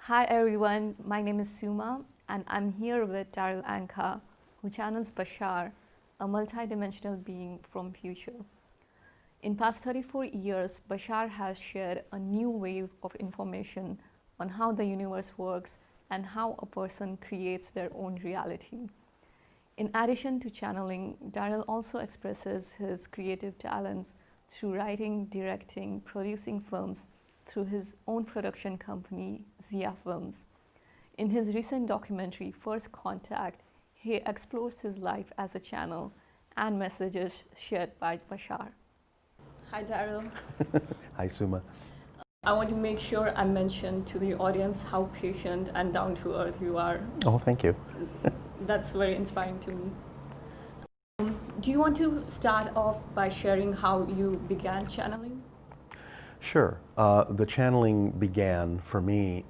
Hi everyone, my name is Suma and I'm here with Darryl Anka, who channels Bashar, a multidimensional being from future. In past 34 years, Bashar has shared a new wave of information on how the universe works and how a person creates their own reality. In addition to channeling, Darryl also expresses his creative talents through writing, directing, producing films through his own production company, Zia Films. In his recent documentary, First Contact, he explores his life as a channel and messages shared by Bashar. Hi, Darryl. Hi, Suma. I want to make sure I mention to the audience how patient and down to earth you are. Oh, thank you. That's very inspiring to me. Do you want to start off by sharing how you began channeling? Sure. The channeling began for me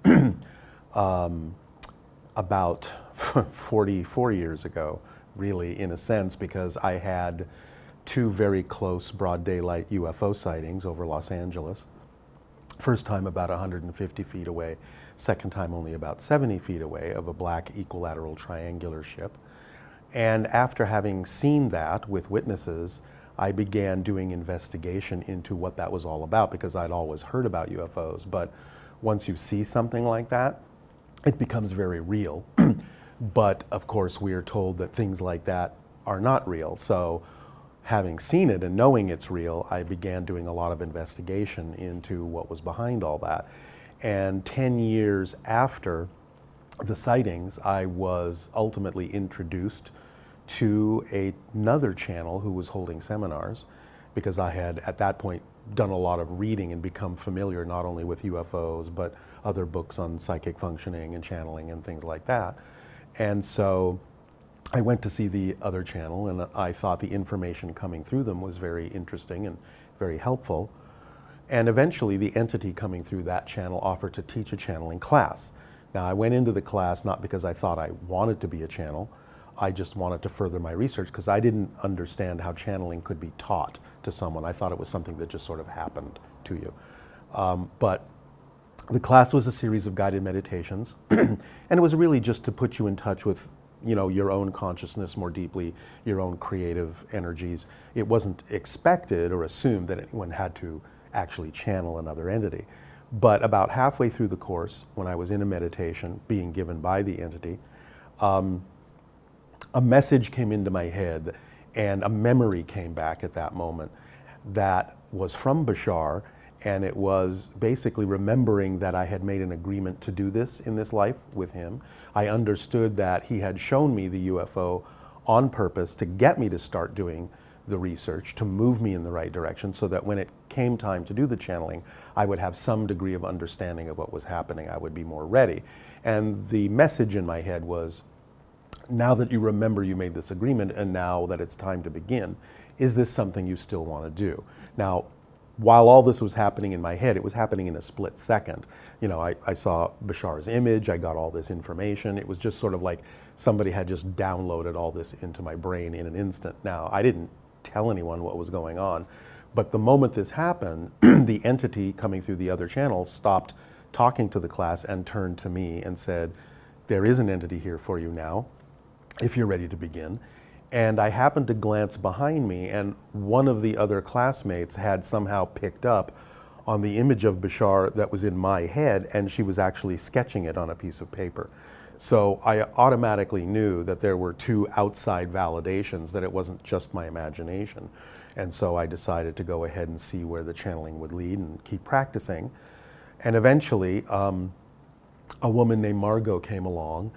about 44 years ago, really, in a sense, because I had two very close broad daylight UFO sightings over Los Angeles. First time about 150 feet away, second time only about 70 feet away, of a black equilateral triangular ship. And after having seen that with witnesses, I began doing investigation into what that was all about, because I'd always heard about UFOs. But once you see something like that, it becomes very real. But of course, we are told that things like that are not real. So having seen it and knowing it's real, I began doing a lot of investigation into what was behind all that. And 10 years after the sightings, I was ultimately introduced to another channel who was holding seminars, because I had at that point done a lot of reading and become familiar not only with UFOs but other books on psychic functioning and channeling and things like that. And so I went to see the other channel, and I thought the information coming through them was very interesting and very helpful. And eventually the entity coming through that channel offered to teach a channeling class. Now, I went into the class not because I thought I wanted to be a channel. I just wanted to further my research, because I didn't understand how channeling could be taught to someone. I thought it was something that just sort of happened to you. But the class was a series of guided meditations, and it was really just to put you in touch with, you know, your own consciousness more deeply, your own creative energies. It wasn't expected or assumed that anyone had to actually channel another entity. But about halfway through the course, when I was in a meditation being given by the entity, a message came into my head, and a memory came back at that moment that was from Bashar, and it was basically remembering that I had made an agreement to do this in this life with him. I understood that he had shown me the UFO on purpose to get me to start doing the research, to move me in the right direction, so that when it came time to do the channeling, I would have some degree of understanding of what was happening. I would be more ready. And the message in my head was, now that you remember you made this agreement, and now that it's time to begin, is this something you still want to do? Now, while all this was happening in my head, it was happening in a split second. You know, I saw Bashar's image, I got all this information. It was just sort of like somebody had just downloaded all this into my brain in an instant. Now, I didn't tell anyone what was going on, but the moment this happened, the entity coming through the other channel stopped talking to the class and turned to me and said, "There is an entity here for you now, if you're ready to begin." And I happened to glance behind me, and one of the other classmates had somehow picked up on the image of Bashar that was in my head, and she was actually sketching it on a piece of paper. So I automatically knew that there were two outside validations, that it wasn't just my imagination. And so I decided to go ahead and see where the channeling would lead and keep practicing. And eventually, a woman named Margot came along,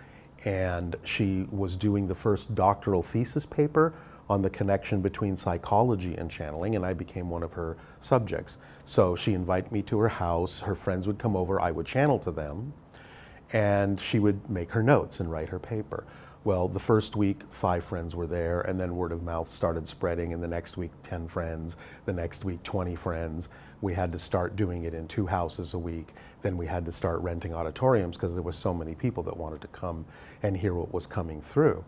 and she was doing the first doctoral thesis paper on the connection between psychology and channeling, and I became one of her subjects. So she invited me to her house, her friends would come over, I would channel to them, and she would make her notes and write her paper. Well, the first week, 5 friends were there, and then word of mouth started spreading, and the next week, 10 friends, the next week, 20 friends. We had to start doing it in 2 houses a week. Then we had to start renting auditoriums, because there were so many people that wanted to come and hear what was coming through.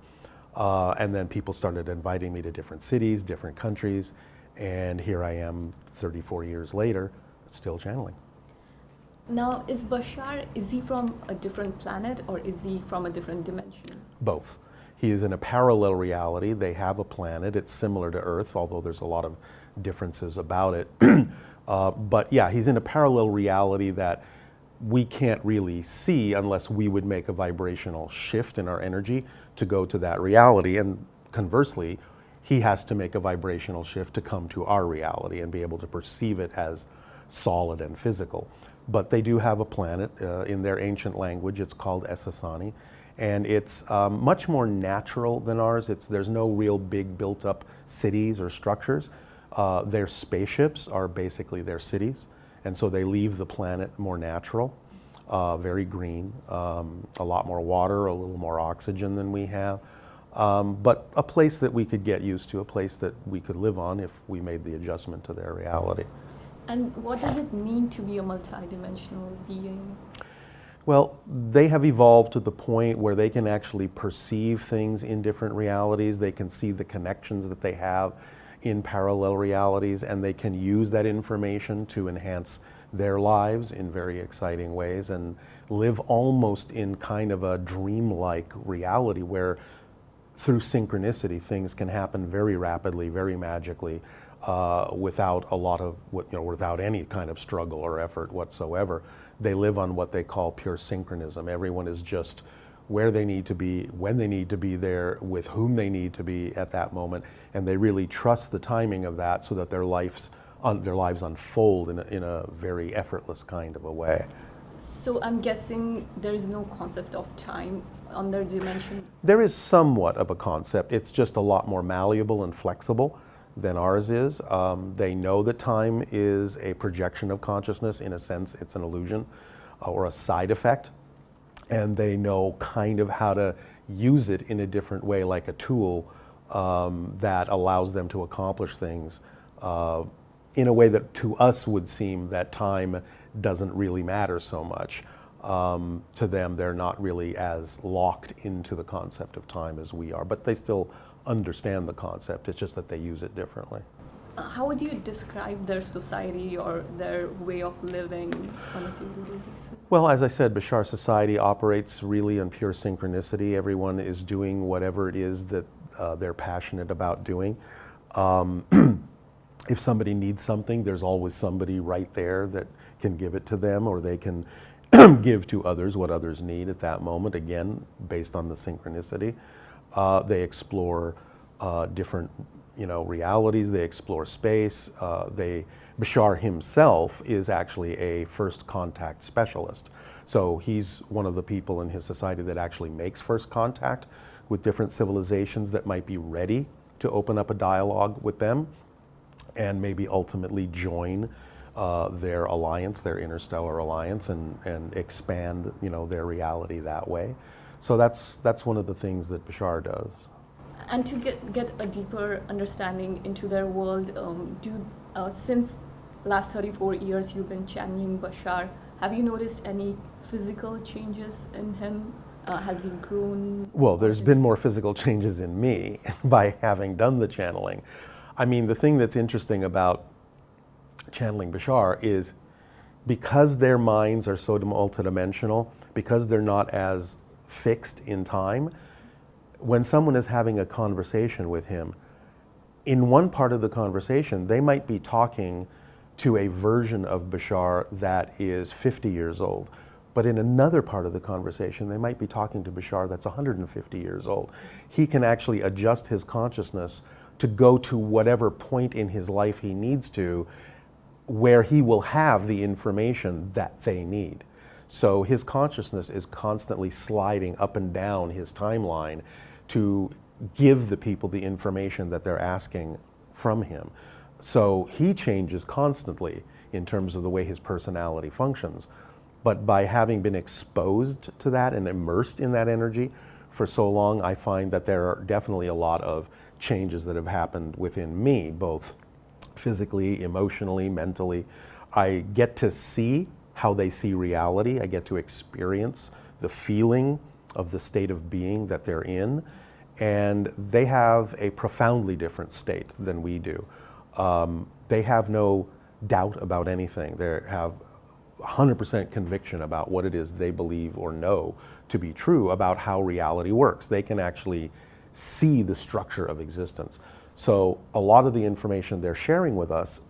And then people started inviting me to different cities, different countries, and here I am 34 years later, still channeling. Now, is Bashar, is he from a different planet or is he from a different dimension? Both. He is in a parallel reality. They have a planet. It's similar to Earth, although there's a lot of differences about it. But yeah, he's in a parallel reality that we can't really see unless we would make a vibrational shift in our energy to go to that reality. And conversely, he has to make a vibrational shift to come to our reality and be able to perceive it as solid and physical. But they do have a planet. In their ancient language, it's called Esasani. And it's much more natural than ours. There's no real big built-up cities or structures. Their spaceships are basically their cities. And so they leave the planet more natural, very green, a lot more water, a little more oxygen than we have. But a place that we could get used to, a place that we could live on if we made the adjustment to their reality. And what does it mean to be a multidimensional being? Well, they have evolved to the point where they can actually perceive things in different realities. They can see the connections that they have in parallel realities, and they can use that information to enhance their lives in very exciting ways and live almost in kind of a dreamlike reality where through synchronicity things can happen very rapidly, very magically, without a lot of, without any kind of struggle or effort whatsoever. They live on what they call pure synchronism. Everyone is just where they need to be, when they need to be there, with whom they need to be at that moment, and they really trust the timing of that so that their lives unfold in a very effortless kind of a way. So I'm guessing there is no concept of time on their dimension? There is somewhat of a concept. It's just a lot more malleable and flexible than ours is. They know that time is a projection of consciousness. In a sense, it's an illusion or a side effect. And they know kind of how to use it in a different way, like a tool that allows them to accomplish things in a way that to us would seem that time doesn't really matter so much. To them, they're not really as locked into the concept of time as we are, but they still understand the concept. It's just that they use it differently. How would you describe their society or their way of living on a day-to-day basis? Well, as I said, Bashar society operates really on pure synchronicity. Everyone is doing whatever it is that they're passionate about doing. If somebody needs something, there's always somebody right there that can give it to them, or they can give to others what others need at that moment, again, based on the synchronicity. They explore different realities, they explore space. Bashar himself is actually a first contact specialist. So he's one of the people in his society that actually makes first contact with different civilizations that might be ready to open up a dialogue with them and maybe ultimately join their alliance, their interstellar alliance, and expand their reality that way. So that's one of the things that Bashar does. And to get a deeper understanding into their world, since last 34 years you've been channeling Bashar, have you noticed any physical changes in him? Has he grown? Well, there's been more physical changes in me by having done the channeling. I mean, the thing that's interesting about channeling Bashar is because their minds are so multidimensional, because they're not as fixed in time, when someone is having a conversation with him, in one part of the conversation, they might be talking to a version of Bashar that is 50 years old. But in another part of the conversation, they might be talking to Bashar that's 150 years old. He can actually adjust his consciousness to go to whatever point in his life he needs to, where he will have the information that they need. So his consciousness is constantly sliding up and down his timeline to give the people the information that they're asking from him. So he changes constantly in terms of the way his personality functions. But by having been exposed to that and immersed in that energy for so long, I find that there are definitely a lot of changes that have happened within me, both physically, emotionally, mentally. I get to see how they see reality. I get to experience the feeling of the state of being that they're in. And they have a profoundly different state than we do. They have no doubt about anything. They have 100% conviction about what it is they believe or know to be true about how reality works. They can actually see the structure of existence. So a lot of the information they're sharing with us,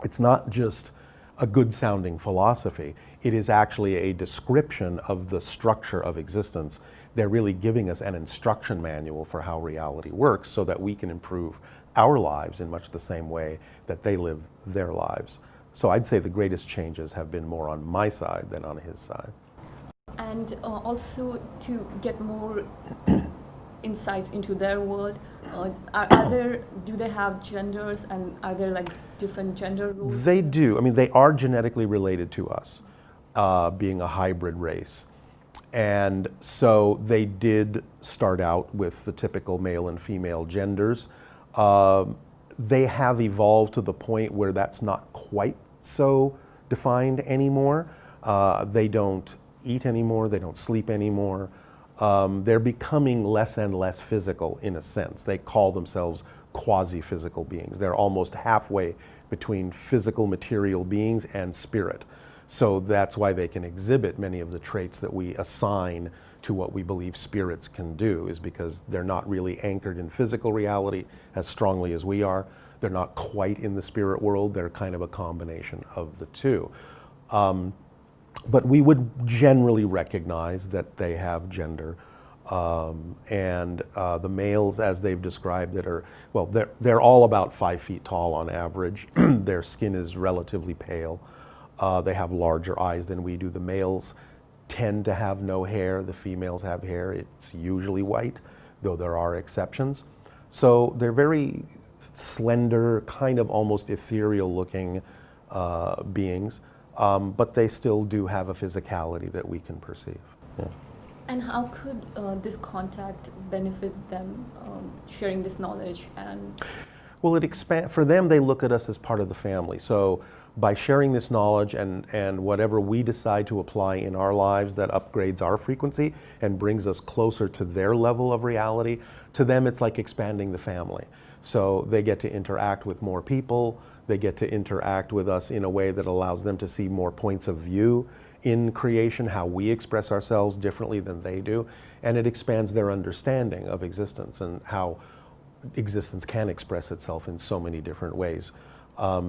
it's not just a good sounding philosophy. It is actually a description of the structure of existence. They're really giving us an instruction manual for how reality works so that we can improve our lives in much the same way that they live their lives. So I'd say the greatest changes have been more on my side than on his side. And also to get more insights into their world, do they have genders, and are there like different gender roles? They do. I mean, they are genetically related to us, being a hybrid race. And so they did start out with the typical male and female genders. They have evolved to the point where that's not quite so defined anymore. They don't eat anymore, they don't sleep anymore. They're becoming less and less physical in a sense. They call themselves quasi-physical beings. They're almost halfway between physical material beings and spirit. So that's why they can exhibit many of the traits that we assign to what we believe spirits can do, is because they're not really anchored in physical reality as strongly as we are. They're not quite in the spirit world. They're kind of a combination of the two. But we would generally recognize that they have gender. The males, as they've described it, are, well, they're all about 5 feet tall on average. Their skin is relatively pale. They have larger eyes than we do. The males tend to have no hair. The females have hair. It's usually white, though there are exceptions. So they're very slender, kind of almost ethereal looking beings, but they still do have a physicality that we can perceive. Yeah. And how could this contact benefit them, sharing this knowledge? And well, for them, they look at us as part of the family. So by sharing this knowledge and whatever we decide to apply in our lives that upgrades our frequency and brings us closer to their level of reality, to them it's like expanding the family. So they get to interact with more people, they get to interact with us in a way that allows them to see more points of view in creation, how we express ourselves differently than they do, and it expands their understanding of existence and how existence can express itself in so many different ways.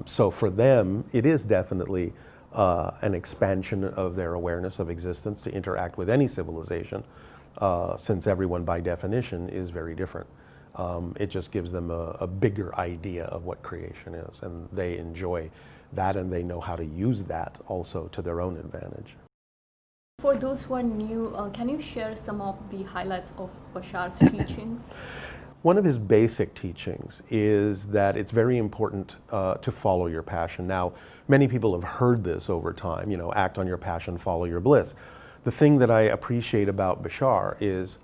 So for them, it is definitely an expansion of their awareness of existence to interact with any civilization, since everyone by definition is very different. It just gives them a bigger idea of what creation is, and they enjoy that, and they know how to use that also to their own advantage. For those who are new, can you share some of the highlights of Bashar's teachings? One of his basic teachings is that it's very important to follow your passion. Now, many people have heard this over time, act on your passion, follow your bliss. The thing that I appreciate about Bashar is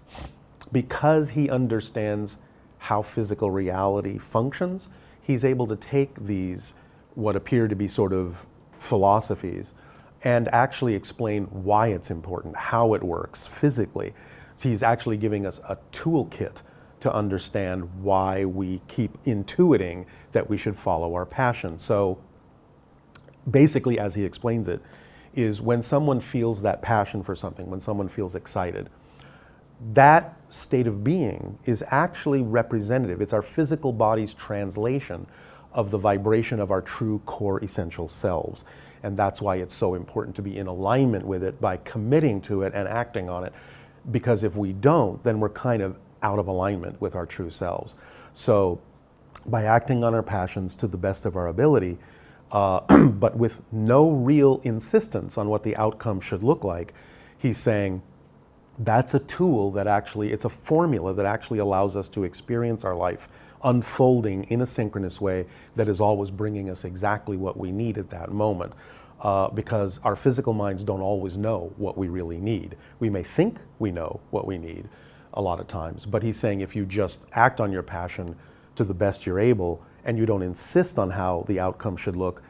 because he understands how physical reality functions, he's able to take these, what appear to be sort of philosophies, and actually explain why it's important, how it works physically. So he's actually giving us a toolkit to understand why we keep intuiting that we should follow our passion. So basically, as he explains it, is when someone feels that passion for something, when someone feels excited, that state of being is actually representative. It's our physical body's translation of the vibration of our true core essential selves. And that's why it's so important to be in alignment with it by committing to it and acting on it. Because if we don't, then we're kind of out of alignment with our true selves. So by acting on our passions to the best of our ability, but with no real insistence on what the outcome should look like, he's saying that's a tool that actually, it's a formula that actually allows us to experience our life unfolding in a synchronous way that is always bringing us exactly what we need at that moment. Because our physical minds don't always know what we really need. We may think we know what we need a lot of times, but he's saying if you just act on your passion to the best you're able and you don't insist on how the outcome should look,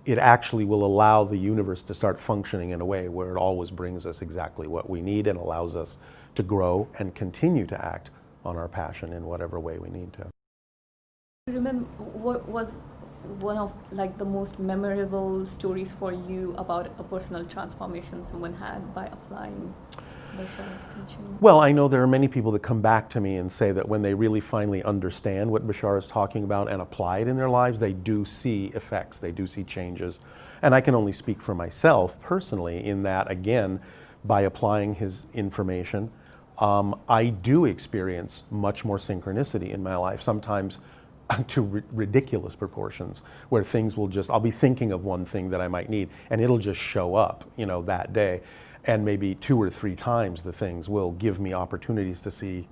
it actually will allow the universe to start functioning in a way where it always brings us exactly what we need and allows us to grow and continue to act on our passion in whatever way we need to. Remember, one of like the most memorable stories for you about a personal transformation someone had by applying Bashar's teaching? Well, I know there are many people that come back to me and say that when they really finally understand what Bashar is talking about and apply it in their lives, they do see effects, they do see changes. And I can only speak for myself personally in that, again, by applying his information, I do experience much more synchronicity in my life, sometimes to ridiculous proportions, where things will just, I'll be thinking of one thing that I might need, and it'll just show up, that day. And maybe 2 or 3 times the things will give me opportunities to see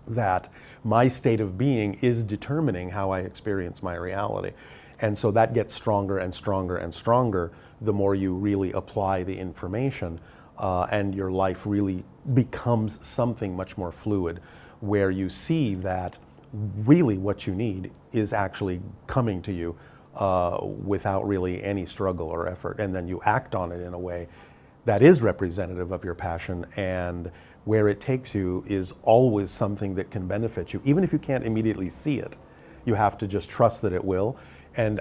that my state of being is determining how I experience my reality. And so that gets stronger and stronger and stronger the more you really apply the information, and your life really becomes something much more fluid, where you see that really what you need is actually coming to you without really any struggle or effort, and then you act on it in a way that is representative of your passion, and where it takes you is always something that can benefit you. Even if you can't immediately see it, you have to just trust that it will. And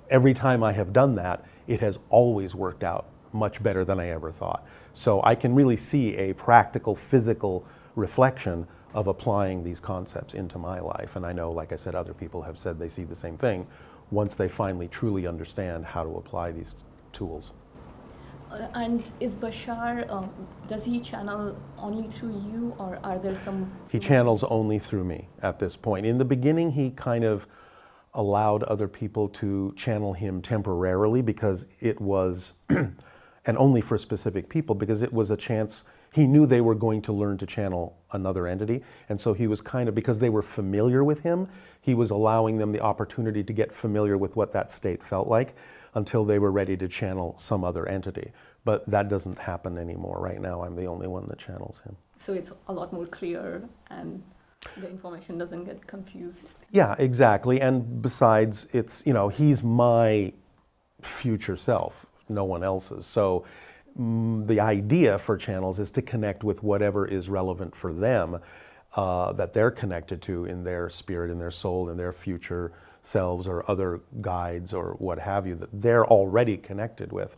every time I have done that, it has always worked out much better than I ever thought. So I can really see a practical, physical reflection of applying these concepts into my life. And I know, like I said, other people have said they see the same thing once they finally truly understand how to apply these tools. And is Bashar, does he channel only through you, or are there some... He channels only through me at this point. In the beginning, he kind of allowed other people to channel him temporarily, because it was, and only for specific people, because it was a chance, he knew they were going to learn to channel another entity. And so he was kind of, because they were familiar with him, he was allowing them the opportunity to get familiar with what that state felt like, until they were ready to channel some other entity. But that doesn't happen anymore. Right now, I'm the only one that channels him. So it's a lot more clear, and the information doesn't get confused. Yeah, exactly. And besides, it's, he's my future self, no one else's. So the idea for channels is to connect with whatever is relevant for them, that they're connected to in their spirit, in their soul, in their future selves, or other guides, or what have you, that they're already connected with.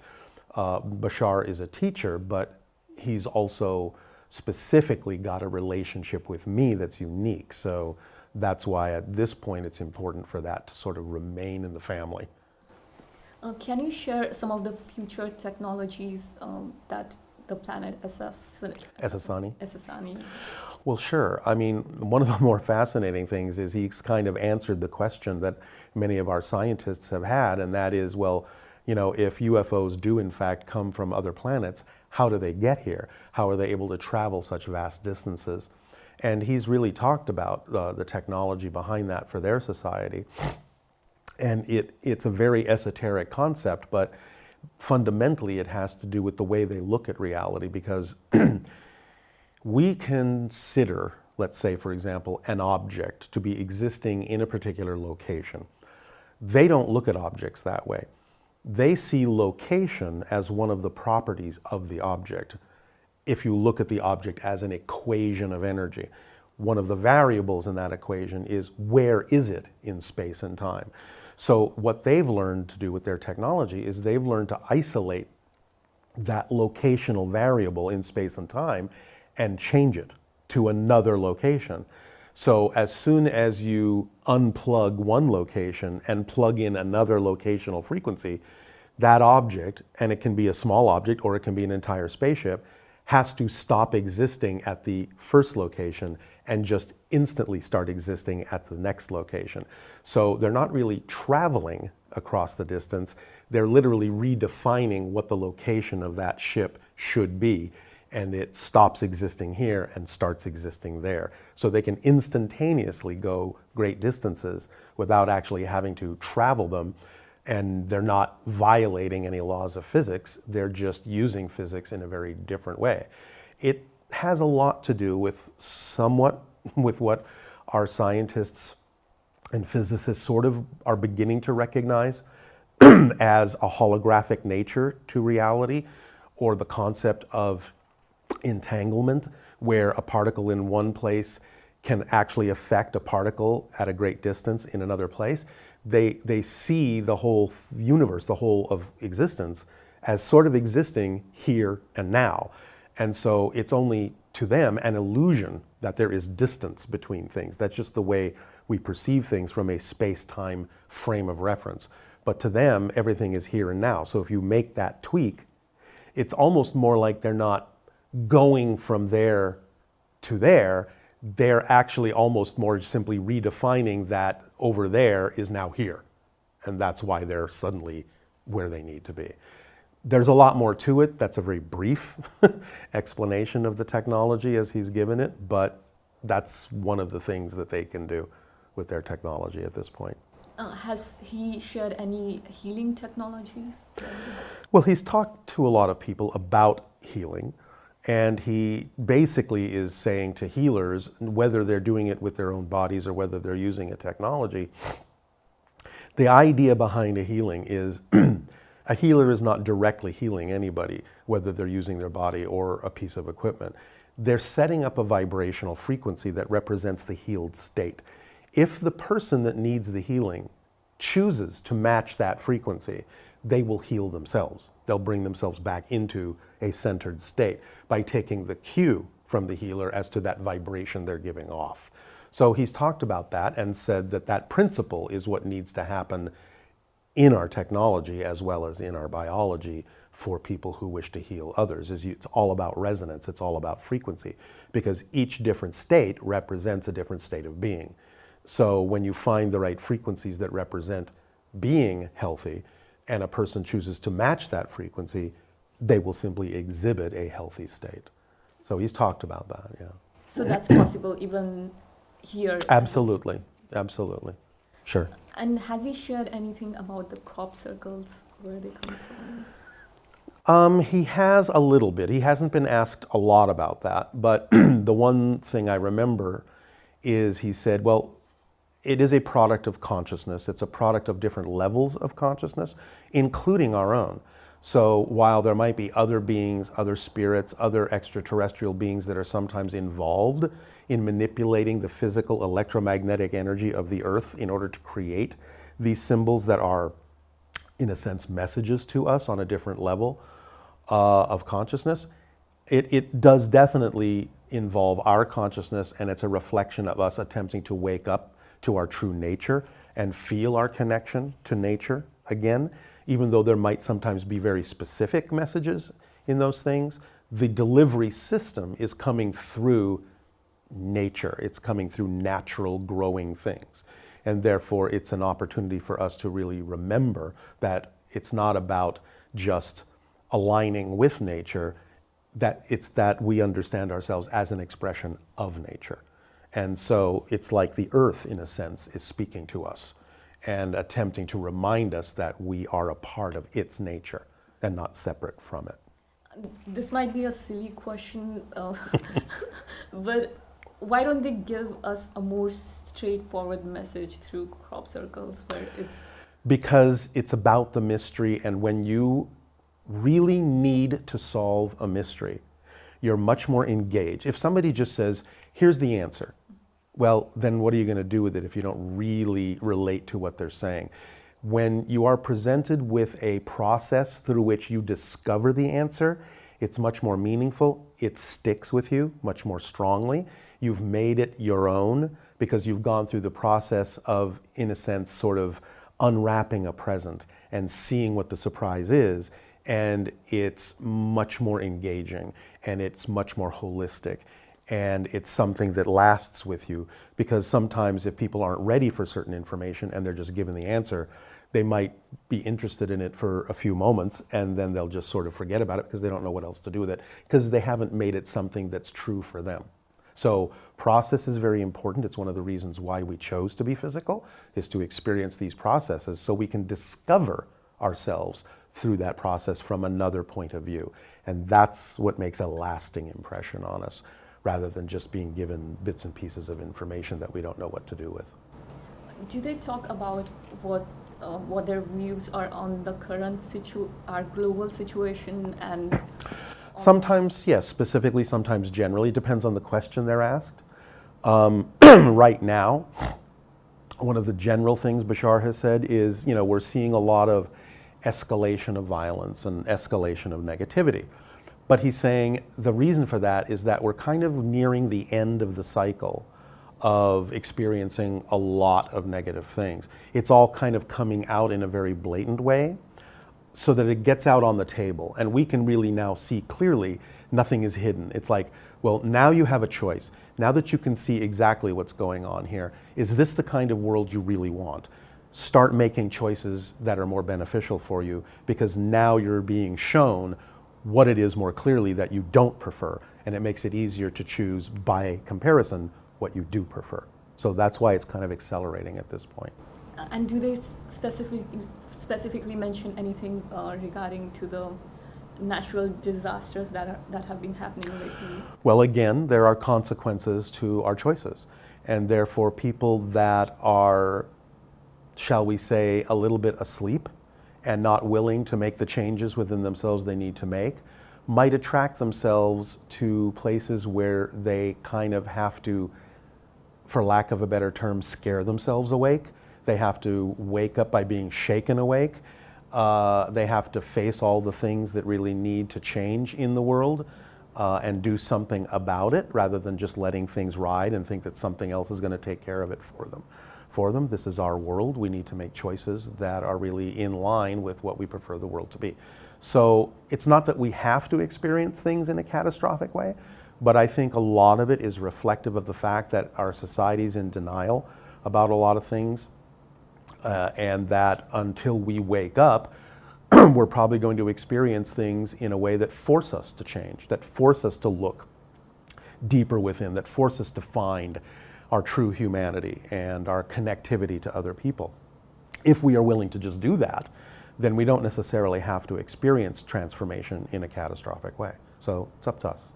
Bashar is a teacher, but he's also specifically got a relationship with me that's unique. So that's why at this point it's important for that to sort of remain in the family. Can you share some of the future technologies that the planet Essassani? Well, sure. I mean, one of the more fascinating things is he's kind of answered the question that many of our scientists have had, and that is, well, if UFOs do in fact come from other planets, how do they get here? How are they able to travel such vast distances? And he's really talked about the technology behind that for their society. And it's a very esoteric concept, but fundamentally it has to do with the way they look at reality, because we consider, let's say, for example, an object to be existing in a particular location. They don't look at objects that way. They see location as one of the properties of the object. If you look at the object as an equation of energy, one of the variables in that equation is where is it in space and time. So what they've learned to do with their technology is they've learned to isolate that locational variable in space and time and change it to another location. So as soon as you unplug one location and plug in another locational frequency, that object, and it can be a small object or it can be an entire spaceship, has to stop existing at the first location and just instantly start existing at the next location. So they're not really traveling across the distance, they're literally redefining what the location of that ship should be, and it stops existing here and starts existing there. So they can instantaneously go great distances without actually having to travel them, and they're not violating any laws of physics, they're just using physics in a very different way. It has a lot to do with what our scientists and physicists sort of are beginning to recognize as a holographic nature to reality, or the concept of entanglement, where a particle in one place can actually affect a particle at a great distance in another place. they see the whole universe, the whole of existence, as sort of existing here and now. And so it's only to them an illusion that there is distance between things. That's just the way we perceive things from a space-time frame of reference. But to them, everything is here and now. So if you make that tweak, it's almost more like they're not going from there to there. They're actually almost more simply redefining that over there is now here. And that's why they're suddenly where they need to be. There's a lot more to it. That's a very brief explanation of the technology as he's given it, but that's one of the things that they can do with their technology at this point. Has he shared any healing technologies? Well, he's talked to a lot of people about healing, and he basically is saying to healers, whether they're doing it with their own bodies or whether they're using a technology, the idea behind a healing is a healer is not directly healing anybody, whether they're using their body or a piece of equipment. They're setting up a vibrational frequency that represents the healed state. If the person that needs the healing chooses to match that frequency, they will heal themselves. They'll bring themselves back into a centered state by taking the cue from the healer as to that vibration they're giving off. So he's talked about that and said that that principle is what needs to happen in our technology as well as in our biology for people who wish to heal others. It's all about resonance, it's all about frequency, because each different state represents a different state of being. So when you find the right frequencies that represent being healthy, and a person chooses to match that frequency, they will simply exhibit a healthy state. So he's talked about that, yeah. So that's possible even here? Absolutely, absolutely. Sure. And has he shared anything about the crop circles, where they come from? He has a little bit. He hasn't been asked a lot about that, but the one thing I remember is he said, well, it is a product of consciousness. It's a product of different levels of consciousness, including our own. So while there might be other beings, other spirits, other extraterrestrial beings that are sometimes involved in manipulating the physical electromagnetic energy of the earth in order to create these symbols that are, in a sense, messages to us on a different level of consciousness, it does definitely involve our consciousness, and it's a reflection of us attempting to wake up to our true nature and feel our connection to nature again. Even though there might sometimes be very specific messages in those things, the delivery system is coming through nature. It's coming through natural growing things. And therefore, it's an opportunity for us to really remember that it's not about just aligning with nature, that it's that we understand ourselves as an expression of nature. And so it's like the earth, in a sense, is speaking to us and attempting to remind us that we are a part of its nature and not separate from it. This might be a silly question, but why don't they give us a more straightforward message through crop circles where it's... Because it's about the mystery, and when you really need to solve a mystery, you're much more engaged. If somebody just says, here's the answer, well, then what are you going to do with it if you don't really relate to what they're saying? When you are presented with a process through which you discover the answer, it's much more meaningful. It sticks with you much more strongly. You've made it your own because you've gone through the process of, in a sense, sort of unwrapping a present and seeing what the surprise is. And it's much more engaging and it's much more holistic. And it's something that lasts with you, because sometimes if people aren't ready for certain information and they're just given the answer, they might be interested in it for a few moments and then they'll just sort of forget about it because they don't know what else to do with it, because they haven't made it something that's true for them. So process is very important. It's one of the reasons why we chose to be physical, is to experience these processes so we can discover ourselves through that process from another point of view. And that's what makes a lasting impression on us, rather than just being given bits and pieces of information that we don't know what to do with. Do they talk about what their views are on the current our global situation and? Sometimes, yes, specifically, sometimes generally. Depends on the question they're asked. Right now, one of the general things Bashar has said is, we're seeing a lot of escalation of violence and escalation of negativity. But he's saying the reason for that is that we're kind of nearing the end of the cycle of experiencing a lot of negative things. It's all kind of coming out in a very blatant way so that it gets out on the table. And we can really now see clearly nothing is hidden. It's like, well, now you have a choice. Now that you can see exactly what's going on here, is this the kind of world you really want? Start making choices that are more beneficial for you, because now you're being shown what it is more clearly that you don't prefer, and it makes it easier to choose by comparison what you do prefer. So that's why it's kind of accelerating at this point. And do they specifically mention anything regarding to the natural disasters that have been happening lately? Well, again, there are consequences to our choices, and therefore people that are, shall we say, a little bit asleep and not willing to make the changes within themselves they need to make might attract themselves to places where they kind of have to, for lack of a better term, scare themselves awake. They have to wake up by being shaken awake. They have to face all the things that really need to change in the world and do something about it, rather than just letting things ride and think that something else is going to take care of it for them. This is our world. We need to make choices that are really in line with what we prefer the world to be. So it's not that we have to experience things in a catastrophic way, but I think a lot of it is reflective of the fact that our society's in denial about a lot of things, and that until we wake up, we're probably going to experience things in a way that force us to change, that force us to look deeper within, that force us to find our true humanity and our connectivity to other people. If we are willing to just do that, then we don't necessarily have to experience transformation in a catastrophic way. So it's up to us.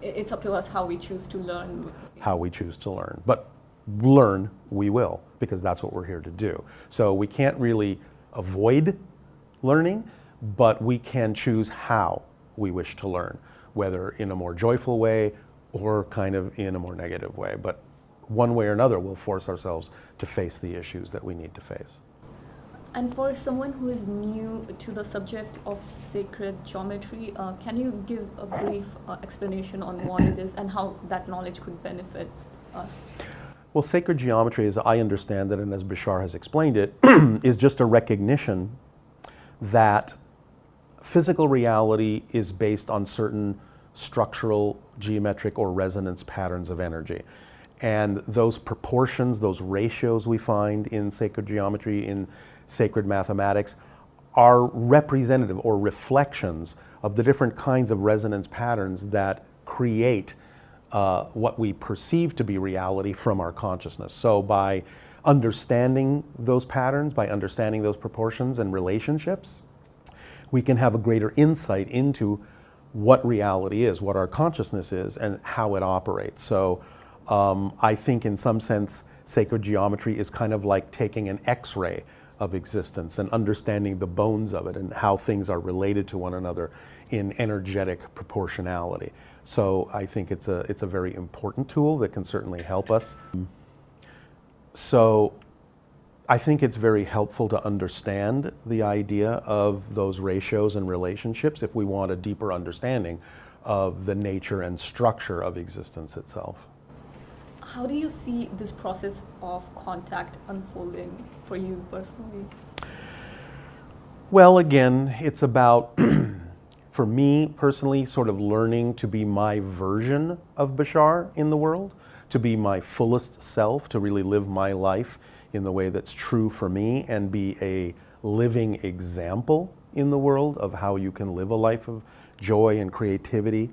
It's up to us how we choose to learn. How we choose to learn. But learn we will, because that's what we're here to do. So we can't really avoid learning, but we can choose how we wish to learn, whether in a more joyful way or kind of in a more negative way. But one way or another, we'll force ourselves to face the issues that we need to face. And for someone who is new to the subject of sacred geometry, can you give a brief explanation on what it is and how that knowledge could benefit us? Well, sacred geometry, as I understand it, and as Bashar has explained it, is just a recognition that physical reality is based on certain structural, geometric, or resonance patterns of energy. And those proportions, those ratios we find in sacred geometry, in sacred mathematics, are representative or reflections of the different kinds of resonance patterns that create what we perceive to be reality from our consciousness. So by understanding those patterns, by understanding those proportions and relationships, we can have a greater insight into what reality is, what our consciousness is, and how it operates. So I think in some sense, sacred geometry is kind of like taking an X-ray of existence and understanding the bones of it and how things are related to one another in energetic proportionality. So I think it's a very important tool that can certainly help us. So I think it's very helpful to understand the idea of those ratios and relationships if we want a deeper understanding of the nature and structure of existence itself. How do you see this process of contact unfolding for you personally? Well, again, it's about, for me personally, sort of learning to be my version of Bashar in the world, to be my fullest self, to really live my life in the way that's true for me and be a living example in the world of how you can live a life of joy and creativity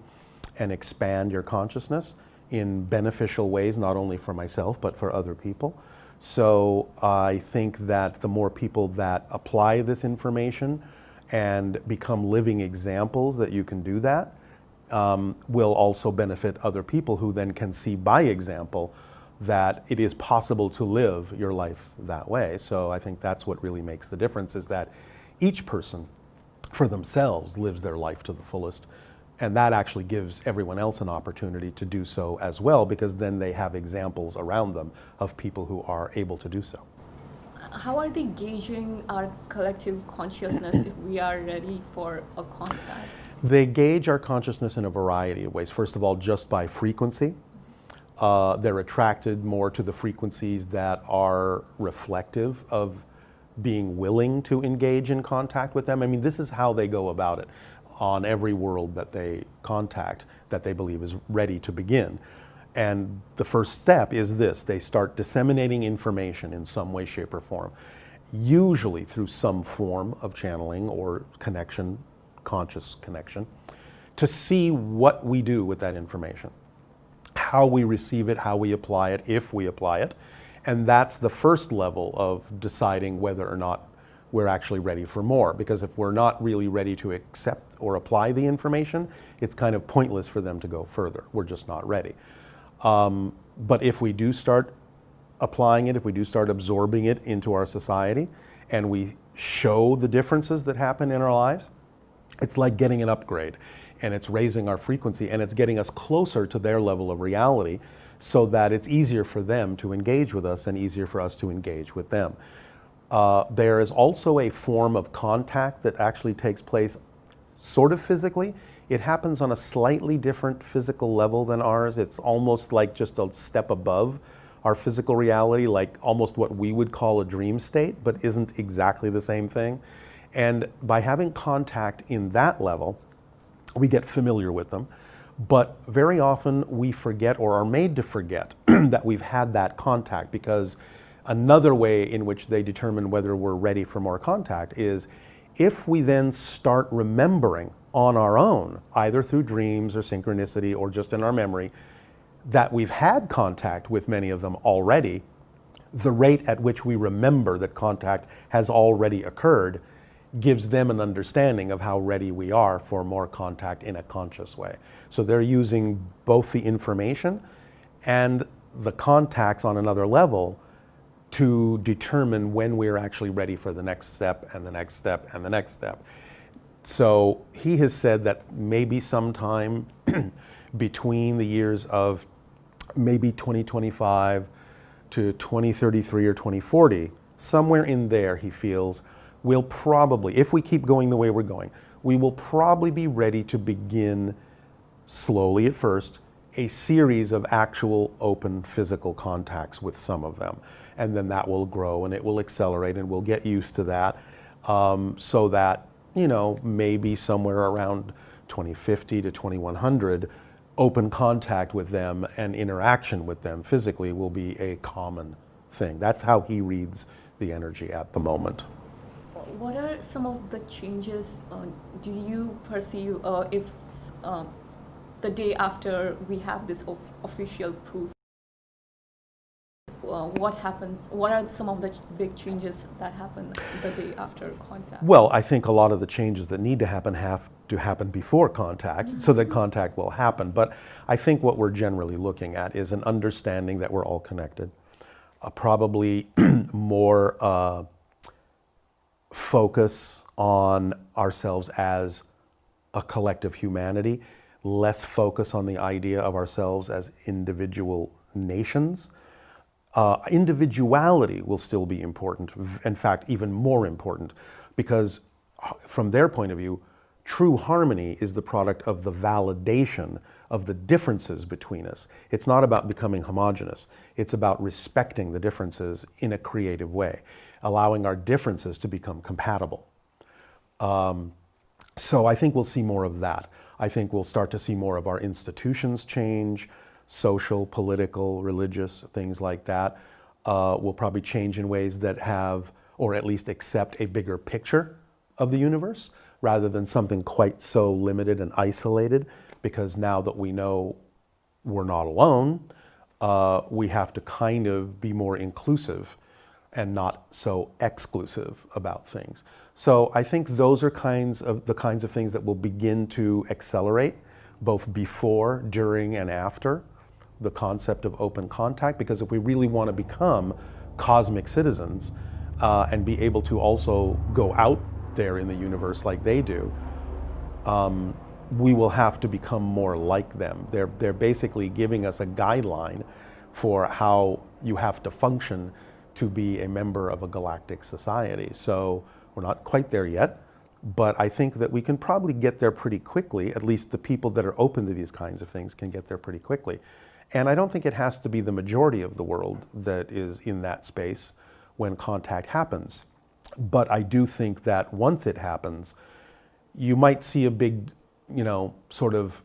and expand your consciousness in beneficial ways, not only for myself, but for other people. So I think that the more people that apply this information and become living examples that you can do that, will also benefit other people who then can see by example that it is possible to live your life that way. So I think that's what really makes the difference, is that each person for themselves lives their life to the fullest And that actually gives everyone else an opportunity to do so as well, because then they have examples around them of people who are able to do so. How are they gauging our collective consciousness if we are ready for a contact? They gauge our consciousness in a variety of ways. First of all, just by frequency. They're attracted more to the frequencies that are reflective of being willing to engage in contact with them. I mean, this is how they go about it on every world that they contact that they believe is ready to begin. And the first step is this: they start disseminating information in some way, shape, or form, usually through some form of channeling or connection, conscious connection, to see what we do with that information, how we receive it, how we apply it, if we apply it. And that's the first level of deciding whether or not we're actually ready for more. Because if we're not really ready to accept or apply the information, it's kind of pointless for them to go further. We're just not ready. But if we do start applying it, if we do start absorbing it into our society, and we show the differences that happen in our lives, it's like getting an upgrade, and it's raising our frequency, and it's getting us closer to their level of reality, so that it's easier for them to engage with us and easier for us to engage with them. There is also a form of contact that actually takes place sort of physically. It happens on a slightly different physical level than ours. It's almost like just a step above our physical reality, like almost what we would call a dream state, but isn't exactly the same thing. And by having contact in that level, we get familiar with them. But very often we forget, or are made to forget, that we've had that contact, because another way in which they determine whether we're ready for more contact is if we then start remembering on our own, either through dreams or synchronicity or just in our memory, that we've had contact with many of them already. The rate at which we remember that contact has already occurred gives them an understanding of how ready we are for more contact in a conscious way. So they're using both the information and the contacts on another level to determine when we're actually ready for the next step and the next step and the next step. So he has said that maybe sometime between the years of maybe 2025 to 2033 or 2040, somewhere in there, he feels, we'll probably, if we keep going the way we're going, we will probably be ready to begin, slowly at first, a series of actual open physical contacts with some of them. And then that will grow and it will accelerate, and we'll get used to that, so that, you know, maybe somewhere around 2050 to 2100, open contact with them and interaction with them physically will be a common thing. That's how he reads the energy at the moment. What are some of the changes do you perceive if the day after we have this official proof? What happens? What are some of the big changes that happen the day after contact? Well, I think a lot of the changes that need to happen have to happen before contact, so that contact will happen. But I think what we're generally looking at is an understanding that we're all connected. Probably more focus on ourselves as a collective humanity, less focus on the idea of ourselves as individual nations. Individuality will still be important, in fact, even more important, because from their point of view, true harmony is the product of the validation of the differences between us. It's not about becoming homogenous. It's about respecting the differences in a creative way, allowing our differences to become compatible. So I think we'll see more of that. I think we'll start to see more of our institutions change, social, political, religious, things like that. Will probably change in ways that have, or at least accept, a bigger picture of the universe, rather than something quite so limited and isolated, because now that we know we're not alone, we have to kind of be more inclusive and not so exclusive about things. So I think those are the kinds of things that will begin to accelerate, both before, during, and after the concept of open contact, because if we really want to become cosmic citizens and be able to also go out there in the universe like they do, we will have to become more like them. They're basically giving us a guideline for how you have to function to be a member of a galactic society. So we're not quite there yet, but I think that we can probably get there pretty quickly. At least the people that are open to these kinds of things can get there pretty quickly. And I don't think it has to be the majority of the world that is in that space when contact happens. But I do think that once it happens, you might see a big, sort of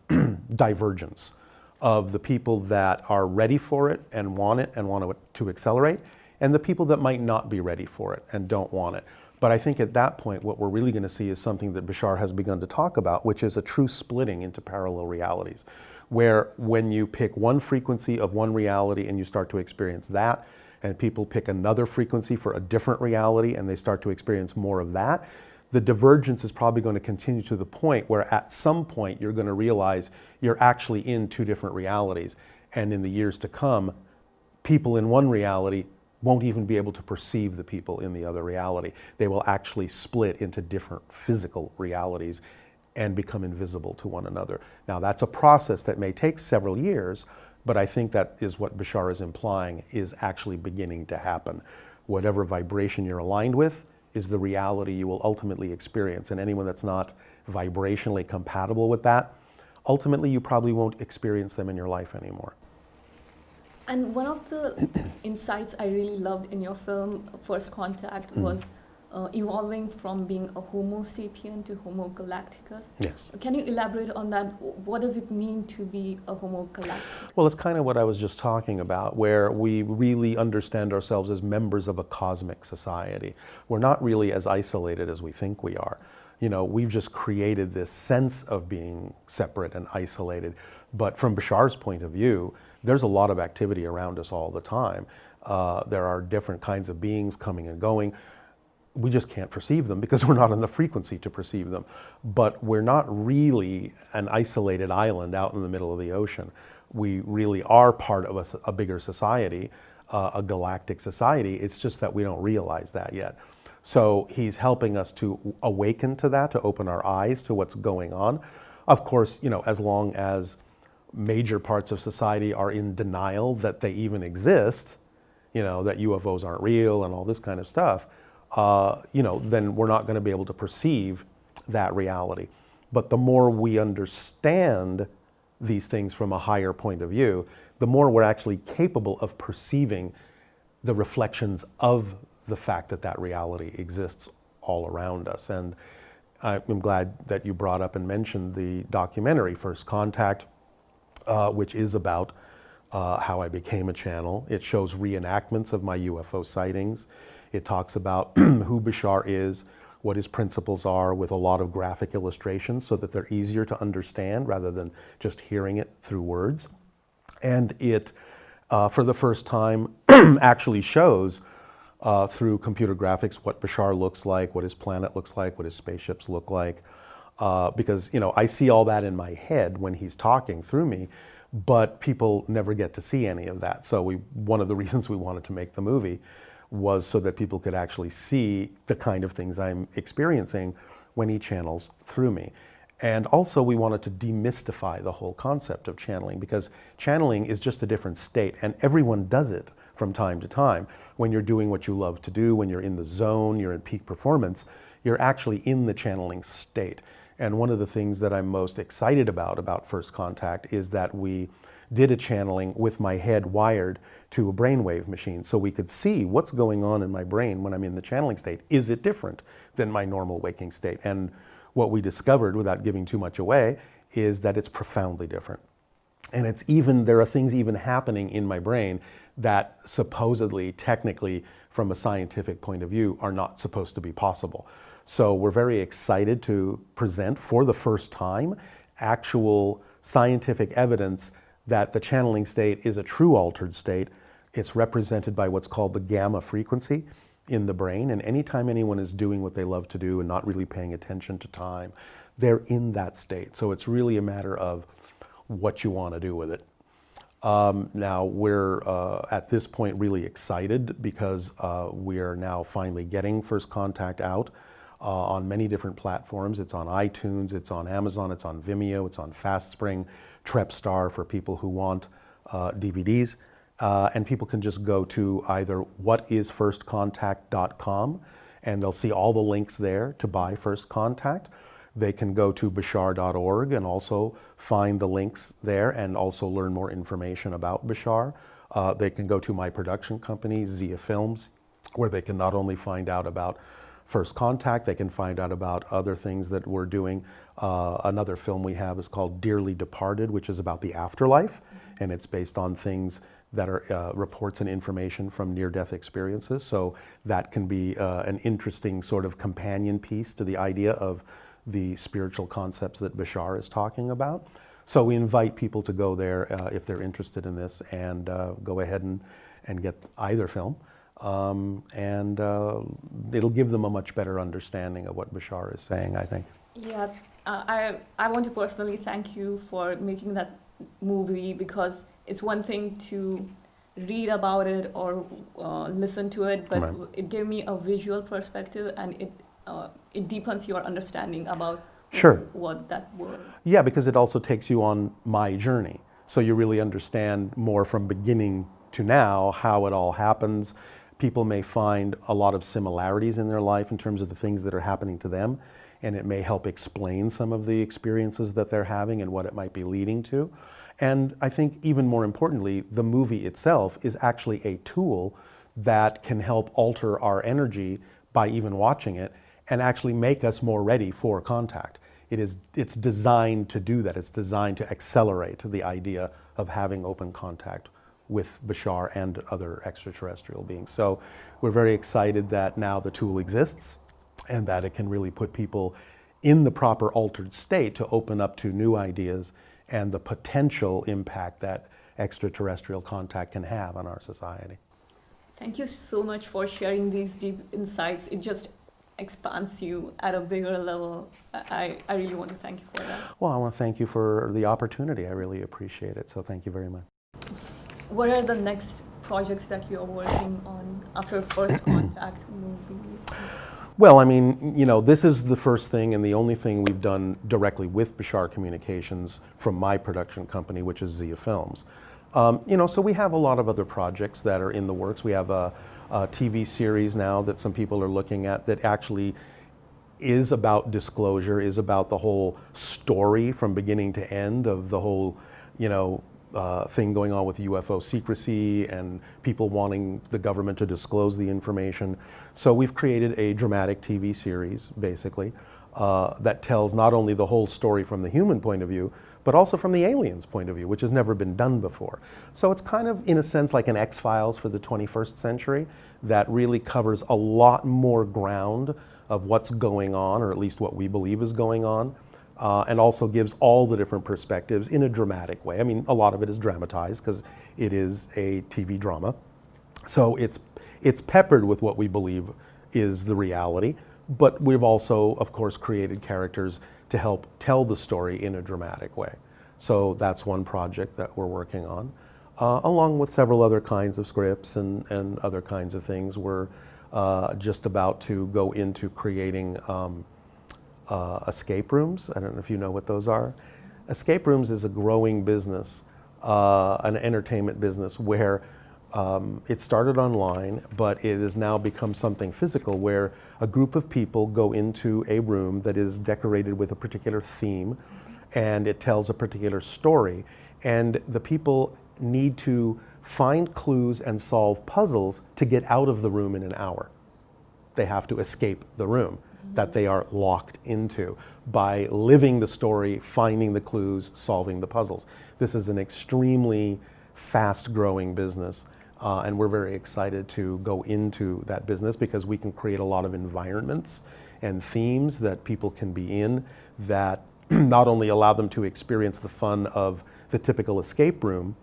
divergence of the people that are ready for it and want it and want to accelerate, and the people that might not be ready for it and don't want it. But I think at that point, what we're really going to see is something that Bashar has begun to talk about, which is a true splitting into parallel realities, where when you pick one frequency of one reality and you start to experience that, and people pick another frequency for a different reality and they start to experience more of that, the divergence is probably going to continue to the point where at some point you're going to realize you're actually in two different realities. And in the years to come, people in one reality won't even be able to perceive the people in the other reality. They will actually split into different physical realities and become invisible to one another. Now, that's a process that may take several years, but I think that is what Bashar is implying is actually beginning to happen. Whatever vibration you're aligned with is the reality you will ultimately experience. And anyone that's not vibrationally compatible with that, ultimately you probably won't experience them in your life anymore. And one of the insights I really loved in your film, First Contact, was evolving from being a Homo sapien to Homo galacticus. Yes. Can you elaborate on that? What does it mean to be a Homo galacticus? Well, it's kind of what I was just talking about, where we really understand ourselves as members of a cosmic society. We're not really as isolated as we think we are. We've just created this sense of being separate and isolated. But from Bashar's point of view, there's a lot of activity around us all the time. There are different kinds of beings coming and going. We just can't perceive them because we're not on the frequency to perceive them. But we're not really an isolated island out in the middle of the ocean. We really are part of a bigger society, a galactic society. It's just that we don't realize that yet. So he's helping us to awaken to that, to open our eyes to what's going on. Of course, as long as major parts of society are in denial that they even exist, that UFOs aren't real and all this kind of stuff, then we're not going to be able to perceive that reality. But the more we understand these things from a higher point of view, the more we're actually capable of perceiving the reflections of the fact that that reality exists all around us. And I'm glad that you brought up and mentioned the documentary First Contact, which is about how I became a channel. It shows reenactments of my UFO sightings. It talks about who Bashar is, what his principles are, with a lot of graphic illustrations so that they're easier to understand rather than just hearing it through words. And it, for the first time, actually shows through computer graphics what Bashar looks like, what his planet looks like, what his spaceships look like. Because, I see all that in my head when he's talking through me, but people never get to see any of that. So one of the reasons we wanted to make the movie was so that people could actually see the kind of things I'm experiencing when he channels through me. And also we wanted to demystify the whole concept of channeling, because channeling is just a different state, and everyone does it from time to time. When you're doing what you love to do, when you're in the zone, you're in peak performance, you're actually in the channeling state. And one of the things that I'm most excited about First Contact is that we did a channeling with my head wired to a brainwave machine, so we could see what's going on in my brain when I'm in the channeling state. Is it different than my normal waking state? And what we discovered, without giving too much away, is that it's profoundly different. And there are things even happening in my brain that supposedly, technically, from a scientific point of view, are not supposed to be possible. So we're very excited to present, for the first time, actual scientific evidence that the channeling state is a true altered state. It's represented by what's called the gamma frequency in the brain. And anytime anyone is doing what they love to do and not really paying attention to time, they're in that state. So it's really a matter of what you want to do with it. Now we're at this point really excited because we are now finally getting First Contact out. on many different platforms. It's on iTunes, it's on Amazon, it's on Vimeo, it's on FastSpring, TrepStar for people who want DVDs. And people can just go to either whatisfirstcontact.com and they'll see all the links there to buy First Contact. They can go to bashar.org and also find the links there and also learn more information about Bashar. They can go to my production company, Zia Films, where they can not only find out about First Contact, they can find out about other things that we're doing. Another film we have is called Dearly Departed, which is about the afterlife, and it's based on things that are reports and information from near-death experiences. So that can be an interesting sort of companion piece to the idea of the spiritual concepts that Bashar is talking about. So we invite people to go there if they're interested in this and go ahead and get either film. It'll give them a much better understanding of what Bashar is saying, I think. Yeah, I want to personally thank you for making that movie, because it's one thing to read about it or listen to it, but Right. it gave me a visual perspective, and it deepens your understanding about Sure. what that was. Yeah, because it also takes you on my journey. So you really understand more from beginning to now how it all happens. People may find a lot of similarities in their life in terms of the things that are happening to them, and it may help explain some of the experiences that they're having and what it might be leading to. And I think even more importantly, the movie itself is actually a tool that can help alter our energy by even watching it and actually make us more ready for contact. It's designed to do that. It's designed to accelerate the idea of having open contact with Bashar and other extraterrestrial beings. So we're very excited that now the tool exists and that it can really put people in the proper altered state to open up to new ideas and the potential impact that extraterrestrial contact can have on our society. Thank you so much for sharing these deep insights. It just expands you at a bigger level. I really want to thank you for that. Well, I want to thank you for the opportunity. I really appreciate it. So thank you very much. What are the next projects that you're working on after First Contact movie? Well, I mean, you know, this is the first thing and the only thing we've done directly with Bashar Communications from my production company, which is Zia Films. You know, so we have a lot of other projects that are in the works. We have a TV series now that some people are looking at that actually is about disclosure, is about the whole story from beginning to end of the whole, you know, thing going on with UFO secrecy and people wanting the government to disclose the information. So we've created a dramatic TV series, basically, that tells not only the whole story from the human point of view, but also from the aliens' point of view, which has never been done before. So it's kind of, in a sense, like an X-Files for the 21st century that really covers a lot more ground of what's going on, or at least what we believe is going on, and also gives all the different perspectives in a dramatic way. I mean, a lot of it is dramatized because it is a TV drama. So it's peppered with what we believe is the reality, but we've also, of course, created characters to help tell the story in a dramatic way. So that's one project that we're working on, along with several other kinds of scripts and other kinds of things. We're just about to go into creating escape rooms. I don't know if you know what those are. Escape rooms is a growing business, an entertainment business where it started online, but it has now become something physical where a group of people go into a room that is decorated with a particular theme and it tells a particular story. And the people need to find clues and solve puzzles to get out of the room in an hour. They have to escape the room that they are locked into by living the story, finding the clues, solving the puzzles. This is an extremely fast-growing business, and we're very excited to go into that business because we can create a lot of environments and themes that people can be in that not only allow them to experience the fun of the typical escape room,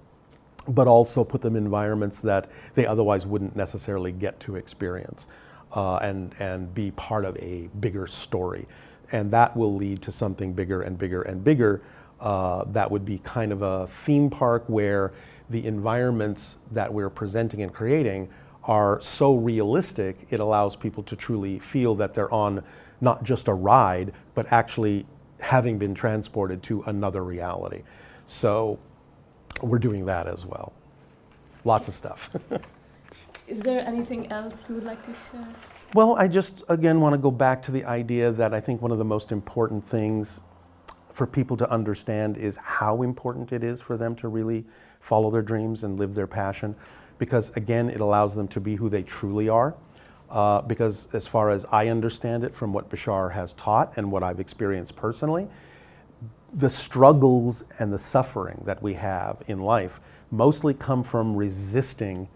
but also put them in environments that they otherwise wouldn't necessarily get to experience. And be part of a bigger story. And that will lead to something bigger and bigger and bigger. That would be kind of a theme park where the environments that we're presenting and creating are so realistic, it allows people to truly feel that they're on not just a ride, but actually having been transported to another reality. So we're doing that as well. Lots of stuff. Is there anything else you would like to share? Well, I just, again, want to go back to the idea that I think one of the most important things for people to understand is how important it is for them to really follow their dreams and live their passion. Because, again, it allows them to be who they truly are. Because as far as I understand it from what Bashar has taught and what I've experienced personally, the struggles and the suffering that we have in life mostly come from resisting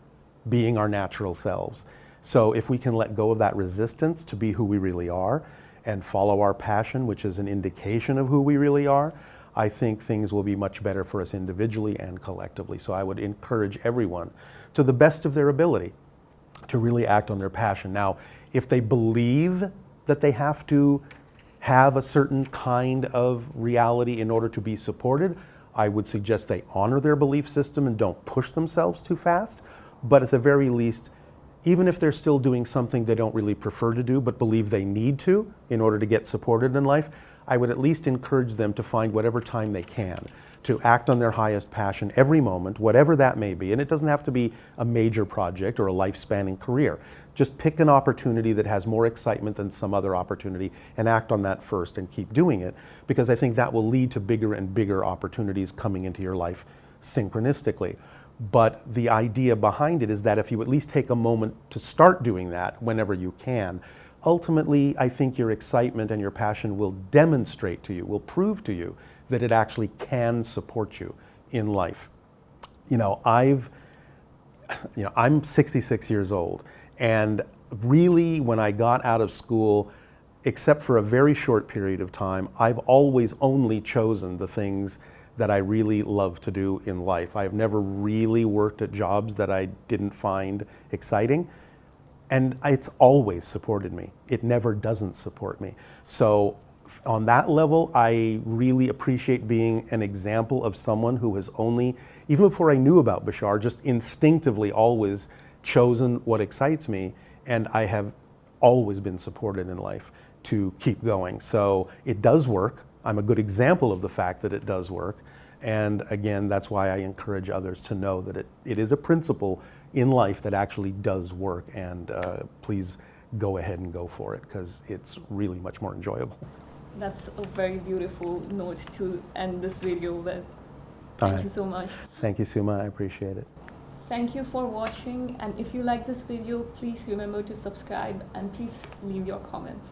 being our natural selves. So if we can let go of that resistance to be who we really are and follow our passion, which is an indication of who we really are, I think things will be much better for us individually and collectively. So I would encourage everyone, to the best of their ability, to really act on their passion. Now, if they believe that they have to have a certain kind of reality in order to be supported, I would suggest they honor their belief system and don't push themselves too fast. But at the very least, even if they're still doing something they don't really prefer to do but believe they need to in order to get supported in life, I would at least encourage them to find whatever time they can to act on their highest passion every moment, whatever that may be. And it doesn't have to be a major project or a life-spanning career. Just pick an opportunity that has more excitement than some other opportunity and act on that first and keep doing it, because I think that will lead to bigger and bigger opportunities coming into your life synchronistically. But the idea behind it is that if you at least take a moment to start doing that whenever you can, ultimately I think your excitement and your passion will demonstrate to you, will prove to you that it actually can support you in life. I'm 66 years old, and really when I got out of school, except for a very short period of time, I've always only chosen the things that I really love to do in life. I've never really worked at jobs that I didn't find exciting, and it's always supported me. It never doesn't support me. So on that level, I really appreciate being an example of someone who has only, even before I knew about Bashar, just instinctively always chosen what excites me, and I have always been supported in life to keep going. So it does work. I'm a good example of the fact that it does work. And again, that's why I encourage others to know that it is a principle in life that actually does work. And please go ahead and go for it, because it's really much more enjoyable. That's a very beautiful note to end this video with. Thank you so much. Thank you, Suma. I appreciate it. Thank you for watching. And if you like this video, please remember to subscribe and please leave your comments.